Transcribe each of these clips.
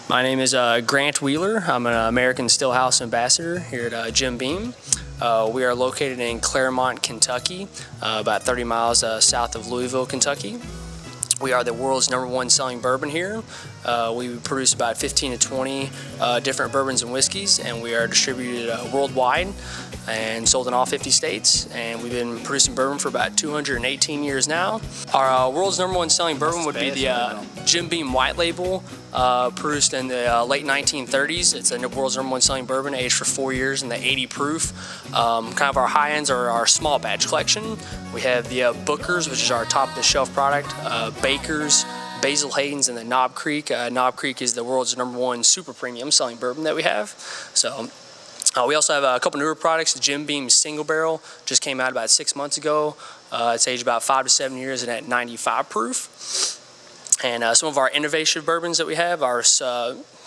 My name is Grant Wheeler. I'm an American Stillhouse Ambassador here at Jim Beam. We are located in Claremont, Kentucky, about 30 miles south of Louisville, Kentucky. We are the world's #1 selling bourbon here. We produce about 15 to 20 different bourbons and whiskeys, and we are distributed worldwide and sold in all 50 states. And we've been producing bourbon for about 218 years now. Our world's #1 selling bourbon would be the Jim Beam White Label, produced in the late 1930s. It's the world's #1 selling bourbon, aged for 4 years in the 80 proof. Kind of our high ends are our small batch collection. We have the Booker's, which is our top of the shelf product, Baker's, Basil Hayden's, and the Knob Creek. Knob Creek is the world's #1 super premium selling bourbon that we have. So we also have a couple newer products. The Jim Beam Single Barrel just came out about 6 months ago. It's aged about 5 to 7 years and at 95 proof. And some of our innovative bourbons that we have are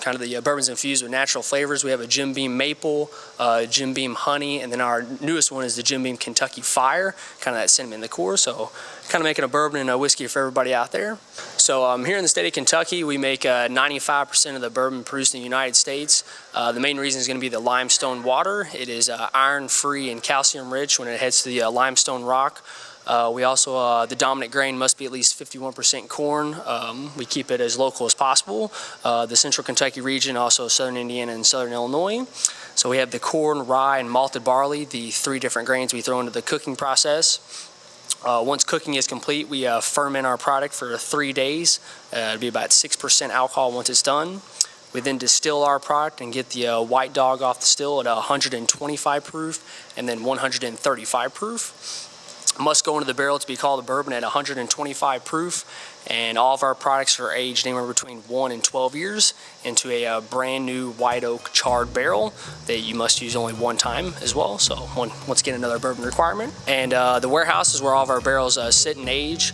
kind of the bourbons infused with natural flavors. We have a Jim Beam Maple, Jim Beam Honey, and then our newest one is the Jim Beam Kentucky Fire, kind of that cinnamon liqueur. So kind of making a bourbon and a whiskey for everybody out there. So here in the state of Kentucky, we make 95% of the bourbon produced in the United States. The main reason is going to be the limestone water. It is iron-free and calcium-rich when it heads to the limestone rock. We also, the dominant grain must be at least 51% corn. We keep it as local as possible. The central Kentucky region, also southern Indiana and southern Illinois. So we have the corn, rye, and malted barley, the 3 different grains we throw into the cooking process. Once cooking is complete, we ferment our product for 3 days. It'll be about 6% alcohol once it's done. We then distill our product and get the white dog off the still at 125 proof and then 135 proof. Must go into the barrel to be called a bourbon at 125 proof, and all of our products are aged anywhere between 1 and 12 years into a brand new white oak charred barrel that you must use only 1 time as well. So once again, another bourbon requirement. And the warehouse is where all of our barrels sit and age.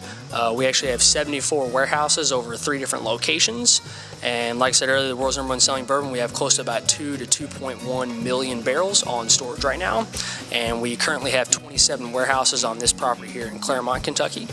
We actually have 74 warehouses over 3 different locations. And like I said earlier, the world's #1 selling bourbon, we have close to about 2 to 2.1 million barrels on storage right now. And we currently have 27 warehouses on this property here in Claremont, Kentucky.